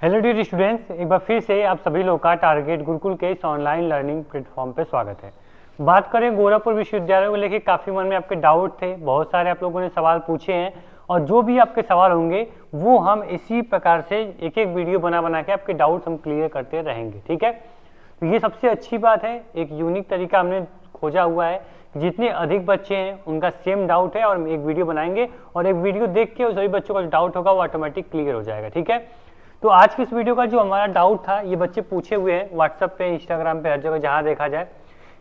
Hello dear students, एक बार फिर से आप सभी लोग का टारगेट गुरुकुल के इस ऑनलाइन लर्निंग प्लेटफॉर्म पे स्वागत है। बात करें गोरखपुर विश्वविद्यालय को लेकर काफ़ी मन में आपके डाउट थे, बहुत सारे आप लोगों ने सवाल पूछे हैं और जो भी आपके सवाल होंगे वो हम इसी प्रकार से एक एक वीडियो बना के आपके डाउट्स हम क्लियर करते रहेंगे। ठीक है, तो ये सबसे अच्छी बात है, एक यूनिक तरीका हमने खोजा हुआ है। जितने अधिक बच्चे हैं उनका सेम डाउट है और हम एक वीडियो बनाएंगे और एक वीडियो देख के उस सभी बच्चों का जो डाउट होगा वो ऑटोमेटिक क्लियर हो जाएगा। ठीक है, तो आज की इस वीडियो का जो हमारा डाउट था, ये बच्चे पूछे हुए हैं व्हाट्सएप पे, इंस्टाग्राम पे, हर जगह जहां देखा जाए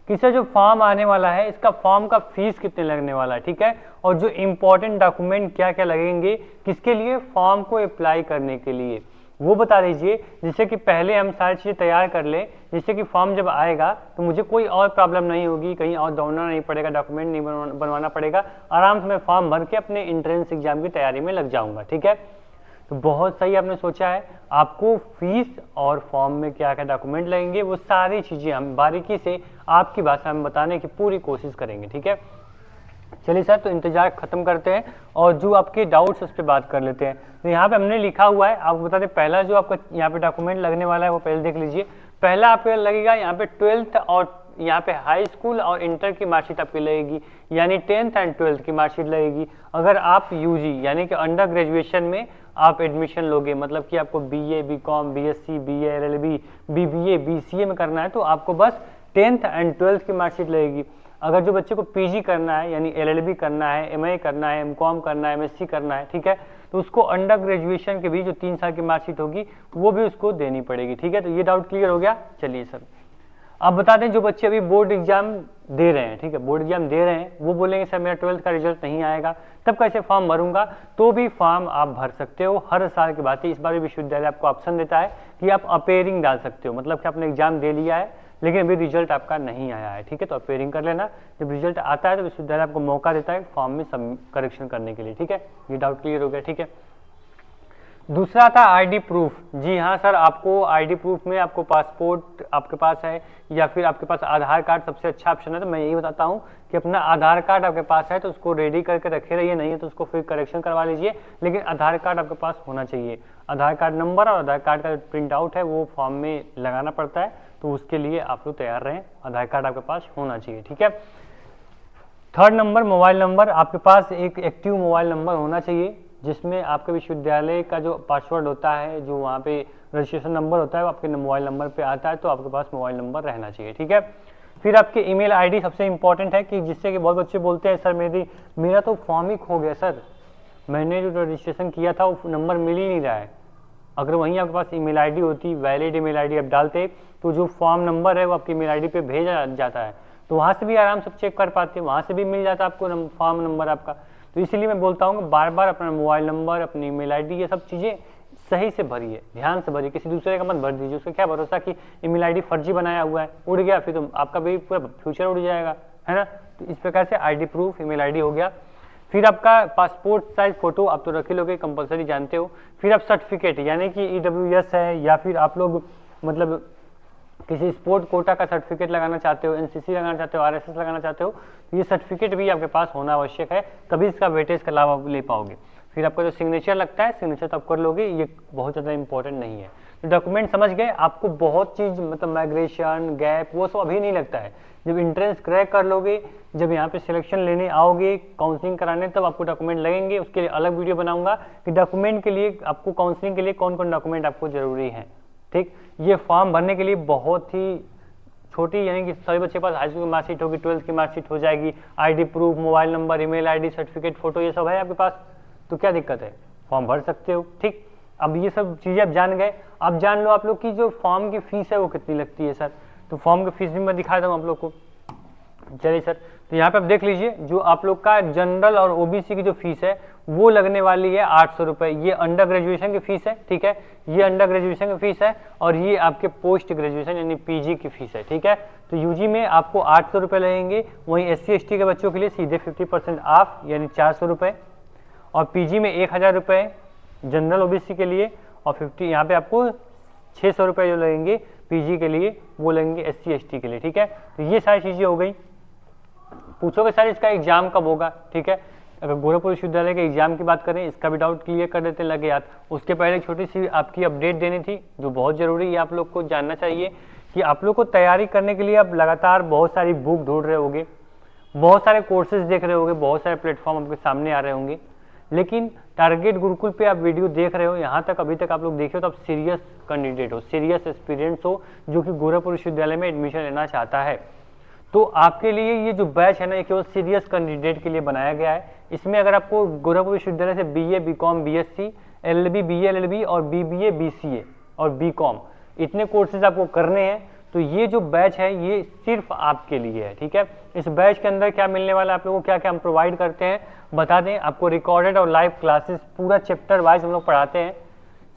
कि सर जो फॉर्म आने वाला है इसका फॉर्म का फीस कितने लगने वाला है। ठीक है, और जो इम्पोर्टेंट डॉक्यूमेंट क्या क्या लगेंगे किसके लिए, फॉर्म को अप्लाई करने के लिए, वो बता दीजिए, जिससे कि पहले हम सारी चीज़ें तैयार कर लें, जिससे कि फॉर्म जब आएगा तो मुझे कोई और प्रॉब्लम नहीं होगी, कहीं और दौड़ना नहीं पड़ेगा, डॉक्यूमेंट नहीं बनवाना पड़ेगा, आराम से मैं फॉर्म भर के अपने एंट्रेंस एग्जाम की तैयारी में लग जाऊंगा। ठीक है, तो बहुत सही आपने सोचा है। आपको फीस और फॉर्म में क्या क्या डॉक्यूमेंट लगेंगे वो सारी चीज़ें हम बारीकी से आपकी भाषा में बताने की पूरी कोशिश करेंगे। ठीक है, चलिए सर, तो इंतजार खत्म करते हैं और जो आपके डाउट्स उस पर बात कर लेते हैं। तो यहाँ पे हमने लिखा हुआ है, आपको बता दें, पहला जो आपका यहाँ पे डॉक्यूमेंट लगने वाला है वो पहले देख लीजिए। पहला आपका लगेगा यहाँ पे 12th और यहाँ पे हाई स्कूल और इंटर की मार्कशीट आपकी लगेगी, यानी 10th एंड 12th की मार्कशीट लगेगी। अगर आप यूजी यानी कि अंडर ग्रेजुएशन में आप एडमिशन लोगे, मतलब कि आपको BA, BCom, BSc, BA, LLB, BBA, BCA में करना है, तो आपको बस 10th एंड 12th की मार्कशीट लगेगी। अगर जो बच्चे को पीजी करना है यानी एलएलबी करना है, एमए करना है, एमकॉम करना है, एमएससी करना है, ठीक है, तो उसको अंडर ग्रेजुएशन के भी जो 3 साल की मार्कशीट होगी वो भी उसको देनी पड़ेगी। ठीक है, तो ये डाउट क्लियर हो गया। चलिए सर, अब बता दें, जो बच्चे अभी बोर्ड एग्जाम दे रहे हैं, ठीक है, बोर्ड एग्जाम दे रहे हैं, वो बोलेंगे सर मेरा 12th का रिजल्ट नहीं आएगा, तब कैसे फॉर्म भरूंगा? तो भी फॉर्म आप भर सकते हो, हर साल की बात है। इस बार भी विश्वविद्यालय आपको ऑप्शन देता है कि आप अपेयरिंग डाल सकते हो, मतलब कि आपने एग्जाम दे लिया है लेकिन अभी रिजल्ट आपका नहीं आया है। ठीक है, तो अपेयरिंग कर लेना, जब रिजल्ट आता है तो विश्वविद्यालय आपको मौका देता है फॉर्म में सब करेक्शन करने के लिए। ठीक है, ये डाउट क्लियर हो गया। ठीक है, दूसरा था आईडी प्रूफ। जी हाँ सर, आपको आईडी प्रूफ में आपको पासपोर्ट आपके पास है या फिर आपके पास आधार कार्ड सबसे अच्छा ऑप्शन है। तो मैं यही बताता हूँ कि अपना आधार कार्ड आपके पास है तो उसको रेडी करके रखे रहिए, नहीं है तो उसको फिर करेक्शन करवा लीजिए, लेकिन आधार कार्ड आपके पास होना चाहिए। आधार कार्ड नंबर और आधार कार्ड का प्रिंट आउट है वो फॉर्म में लगाना पड़ता है, तो उसके लिए आप लोग तैयार रहें, आधार कार्ड आपके पास होना चाहिए। ठीक है, थर्ड नंबर, मोबाइल नंबर। आपके पास एक एक्टिव मोबाइल नंबर होना चाहिए जिसमें आपके विश्वविद्यालय का जो पासवर्ड होता है, जो वहाँ पे रजिस्ट्रेशन नंबर होता है, वो आपके मोबाइल नंबर पे आता है, तो आपके पास मोबाइल नंबर रहना चाहिए। ठीक है, फिर आपके ईमेल आईडी सबसे इंपॉर्टेंट है, कि जिससे कि बहुत बच्चे बोलते हैं सर मेरा तो फॉर्म ही खो गया सर, मैंने जो रजिस्ट्रेशन किया था वो नंबर मिल ही नहीं रहा है। अगर वहीं आपके पास ईमेल आईडी होती, वैलिड ईमेल आईडी आप डालते, तो जो फॉर्म नंबर है वो आपकी ईमेल आईडी पे भेजा जाता है, तो वहाँ से भी आराम से चेक कर पाते हैं, वहाँ से भी मिल जाता है आपको फॉर्म नंबर आपका। तो इसीलिए मैं बोलता हूँ कि बार बार अपना मोबाइल नंबर, अपनी ईमेल आईडी, ये सब चीज़ें सही से भरिए, ध्यान से भरिए, किसी दूसरे का मत भर दीजिए। उसका क्या भरोसा कि ईमेल आईडी फर्जी बनाया हुआ है, उड़ गया फिर तो आपका भी पूरा फ्यूचर उड़ जाएगा, है ना। तो इस प्रकार से आईडी प्रूफ, ईमेल आईडी हो गया। फिर आपका पासपोर्ट साइज फोटो आप तो रख ही लोगे, कंपलसरी जानते हो। फिर आप सर्टिफिकेट यानी कि ईडब्ल्यूएस है या फिर आप लोग मतलब किसी स्पोर्ट कोटा का सर्टिफिकेट लगाना चाहते हो, एनसीसी लगाना चाहते हो, आरएसएस लगाना चाहते हो, तो ये सर्टिफिकेट भी आपके पास होना आवश्यक है, तभी इसका वेटेज का लाभ आप ले पाओगे। फिर आपका जो सिग्नेचर लगता है, सिग्नेचर तो आप कर लोगे, ये बहुत ज़्यादा इंपॉर्टेंट नहीं है। तो डॉक्यूमेंट समझ गए, आपको बहुत चीज़ मतलब माइग्रेशन, गैप, वो सब अभी नहीं लगता है। जब इंट्रेंस क्रैक कर लोगे, जब यहाँ पे सिलेक्शन लेने आओगे, काउंसलिंग कराने, तब आपको डॉक्यूमेंट लगेंगे। उसके लिए अलग वीडियो बनाऊंगा कि डॉक्यूमेंट के लिए आपको काउंसलिंग के लिए कौन कौन डॉक्यूमेंट आपको जरूरी है। ठीक, ये फॉर्म भरने के लिए बहुत ही छोटी, यानी कि सभी बच्चे के पास हाई स्कूल की मार्कशीट होगी, 12th की मार्कशीट हो जाएगी, ID proof, mobile number, email ID, certificate, photo, ये सब है आपके पास, तो क्या दिक्कत है, फॉर्म भर सकते हो। ठीक, अब ये सब चीज़ें आप जान गए, अब जान लो आप लोग की जो फॉर्म की फीस है वो कितनी लगती है सर। तो फॉर्म की फीस भी मैं दिखा दूँ आप लोग को। चलिए सर, तो यहाँ पे आप देख लीजिए, जो आप लोग का जनरल और ओबीसी की जो फीस है वो लगने वाली है 800 रुपये। ये अंडर ग्रेजुएशन की फीस है, ठीक है, ये अंडर ग्रेजुएशन की फीस है, और ये आपके पोस्ट ग्रेजुएशन यानी पीजी की फीस है। ठीक है, तो यूजी में आपको 800 रुपये लगेंगे, वहीं SC/ST के बच्चों के लिए सीधे 50% ऑफ यानी 400 रुपये, और पीजी में 1000 रुपये जनरल ओबीसी के लिए, और 50 यहाँ पे आपको 600 रुपये जो लगेंगे पीजी के लिए, वो लगेंगे SC/ST के लिए। ठीक है, तो ये सारी चीज़ें हो गई। पूछोगे सर इसका एग्जाम कब होगा? ठीक है, अगर गोरखपुर विश्वविद्यालय के एग्जाम की बात करें, इसका भी डाउट क्लियर कर देते लगे याद। उसके पहले एक छोटी सी आपकी अपडेट देनी थी जो बहुत ज़रूरी है, आप लोग को जानना चाहिए कि आप लोग को तैयारी करने के लिए आप लगातार बहुत सारी बुक ढूंढ रहे होगे, बहुत सारे कोर्सेज देख रहे होगे, बहुत सारे प्लेटफॉर्म आपके सामने आ रहे होंगे, लेकिन टारगेट गुरुकुल पे आप वीडियो देख रहे हो, यहाँ तक अभी तक आप लोग देखे हो तो आप सीरियस कैंडिडेट हो, सीरियस एस्पिरेंट्स हो जो कि गोरखपुर विश्वविद्यालय में एडमिशन लेना चाहता है। तो आपके लिए ये जो बैच है ना, ये केवल सीरियस कैंडिडेट के लिए बनाया गया है। इसमें अगर आपको गोरखपुर विश्वविद्यालय से BA, BCom, BSc, LLB, BA, LLB और बीबीए, बीसीए और बीकॉम इतने कोर्सेज आपको करने हैं, तो ये जो बैच है ये सिर्फ आपके लिए है। ठीक है, इस बैच के अंदर क्या मिलने वाला है आप लोगों को, क्या क्या हम प्रोवाइड करते हैं बता दें आपको। रिकॉर्डेड और लाइव क्लासेस पूरा चैप्टर वाइज हम लोग पढ़ाते हैं,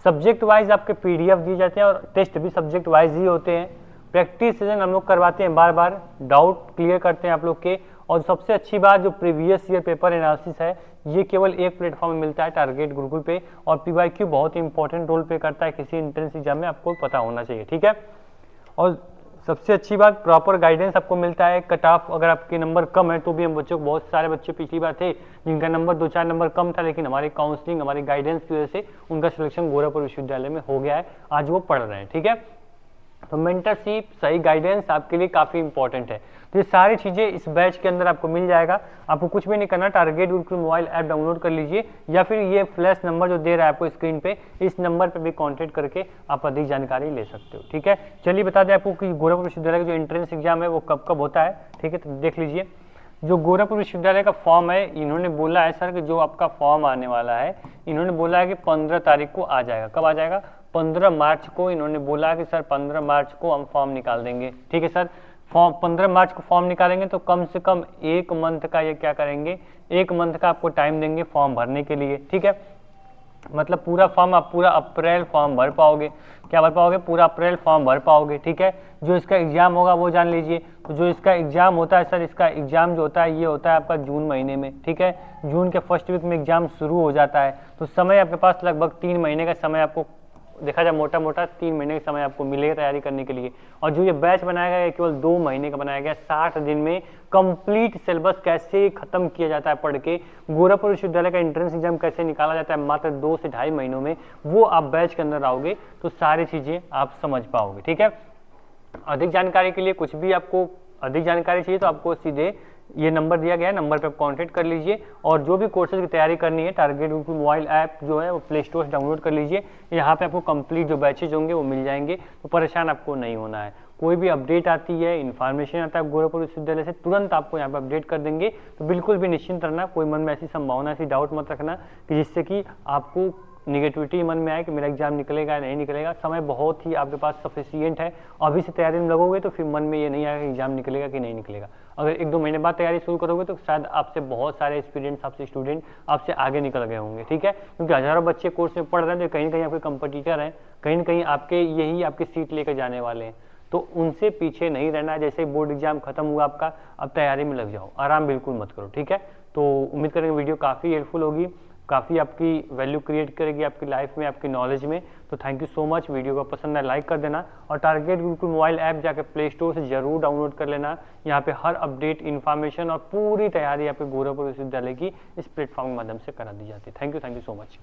सब्जेक्ट वाइज आपके पीडीएफ दिए जाते हैं और टेस्ट भी सब्जेक्ट वाइज ही होते हैं। प्रैक्टिस सेशन हम लोग करवाते हैं, बार बार डाउट क्लियर करते हैं आप लोग के। और सबसे अच्छी बात जो प्रीवियस ईयर पेपर एनालिसिस है, ये केवल एक प्लेटफॉर्म में मिलता है, टारगेट गुरुकुल पे। और पीवाईक्यू बहुत ही इंपॉर्टेंट रोल प्ले करता है किसी एंट्रेंस एग्जाम में, आपको पता होना चाहिए। ठीक है, और सबसे अच्छी बात प्रॉपर गाइडेंस आपको मिलता है। कट ऑफ अगर आपके नंबर कम है तो भी हम बच्चों को, बहुत सारे बच्चे पिछली बार थे जिनका नंबर 2-4 नंबर कम था, लेकिन हमारी काउंसलिंग, हमारी गाइडेंस की वजह से उनका सिलेक्शन गोरखपुर विश्वविद्यालय में हो गया है, आज वो पढ़ रहे हैं। ठीक है, तो मेंटरशिप, सही गाइडेंस आपके लिए काफ़ी इंपॉर्टेंट है। तो ये सारी चीज़ें इस बैच के अंदर आपको मिल जाएगा। आपको कुछ भी नहीं करना, target Gurukul mobile app download कर लीजिए या फिर ये फ्लैश नंबर जो दे रहा है आपको स्क्रीन पे, इस नंबर पे भी कांटेक्ट करके आप अधिक जानकारी ले सकते हो। ठीक है, चलिए बता दें आपको कि गोरखपुर विश्वविद्यालय का जो एंट्रेंस एग्जाम है वो कब कब होता है। ठीक है, तो देख लीजिए, जो गोरखपुर विश्वविद्यालय का फॉर्म है, इन्होंने बोला है सर कि जो आपका फॉर्म आने वाला है, इन्होंने बोला है कि 15 तारीख को आ जाएगा। कब आ जाएगा? 15 मार्च को इन्होंने बोला कि सर 15 मार्च को हम फॉर्म निकाल देंगे। ठीक है सर, फॉर्म 15 मार्च को फॉर्म निकालेंगे तो कम से कम 1 मंथ का ये क्या करेंगे, 1 मंथ का आपको टाइम देंगे फॉर्म भरने के लिए। ठीक है, मतलब पूरा फॉर्म आप पूरा अप्रैल फॉर्म भर पाओगे। क्या भर पाओगे? पूरा अप्रैल फॉर्म भर पाओगे। ठीक है, जो इसका एग्जाम होगा वो जान लीजिए। तो जो इसका एग्जाम होता है सर, इसका एग्जाम जो होता है ये होता है आपका जून महीने में। ठीक है, जून के फर्स्ट वीक में एग्जाम शुरू हो जाता है, तो समय आपके पास लगभग 3 महीने का समय आपको देखा जाए, मोटा मोटा 3 महीने का समय आपको मिलेगा तैयारी करने के लिए। और जो ये बैच बनाया गया है केवल 2 महीने का बनाया गया, 60 दिन में कंप्लीट सिलेबस कैसे खत्म किया जाता है पढ़ के, गोरखपुर विश्वविद्यालय का एंट्रेंस एग्जाम कैसे निकाला जाता है मात्र 2 से 2.5 महीनों में, वो आप बैच के अंदर आओगे तो सारी चीजें आप समझ पाओगे। ठीक है, अधिक जानकारी के लिए, कुछ भी आपको अधिक जानकारी चाहिए तो आपको सीधे ये नंबर दिया गया है, नंबर पे आप कांटेक्ट कर लीजिए। और जो भी कोर्सेज की तैयारी करनी है, टारगेट गुरुकुल मोबाइल ऐप जो है वो प्ले स्टोर से डाउनलोड कर लीजिए। यहाँ पे आपको कंप्लीट जो बैचेज होंगे वो मिल जाएंगे, तो परेशान आपको नहीं होना है। कोई भी अपडेट आती है, इन्फॉर्मेशन आता है गोरखपुर विश्वविद्यालय से, तुरंत आपको यहाँ पे अपडेट कर देंगे। तो बिल्कुल भी निश्चिंत रहना, कोई मन में ऐसी संभावना, ऐसी डाउट मत रखना कि जिससे कि आपको निगेटिविटी मन में आए कि मेरा एग्जाम निकलेगा नहीं निकलेगा। समय बहुत ही आपके पास सफिशियंट है, अभी से तैयारी में लगोगे तो फिर मन में ये नहीं आएगा कि एग्जाम निकलेगा कि नहीं निकलेगा। अगर 1-2 महीने बाद तैयारी शुरू करोगे तो शायद आपसे बहुत सारे एक्सपीरियंस, आपसे स्टूडेंट आपसे आगे निकल गए होंगे। ठीक है, क्योंकि हजारों बच्चे कोर्स में पढ़ रहे हैं, तो कहीं ना कहीं आपके कंपटीटर हैं, कहीं ना कहीं आपके यही आपकी सीट लेकर जाने वाले हैं, तो उनसे पीछे नहीं रहना। जैसे बोर्ड एग्जाम खत्म हुआ आपका, अब तैयारी में लग जाओ, आराम बिल्कुल मत करो। ठीक है, तो उम्मीद करेंगे वीडियो काफ़ी हेल्पफुल होगी, काफ़ी आपकी वैल्यू क्रिएट करेगी आपकी लाइफ में, आपकी नॉलेज में। तो thank you so much. Video को पसंद है लाइक कर देना, और टारगेट गुरुकुल मोबाइल ऐप जाकर प्ले स्टोर से जरूर डाउनलोड कर लेना। यहाँ पे हर अपडेट, इन्फॉर्मेशन और पूरी तैयारी यहाँ पे गोरखपुर विश्वविद्यालय की इस प्लेटफॉर्म के माध्यम से करा दी जाती है। Thank you so much.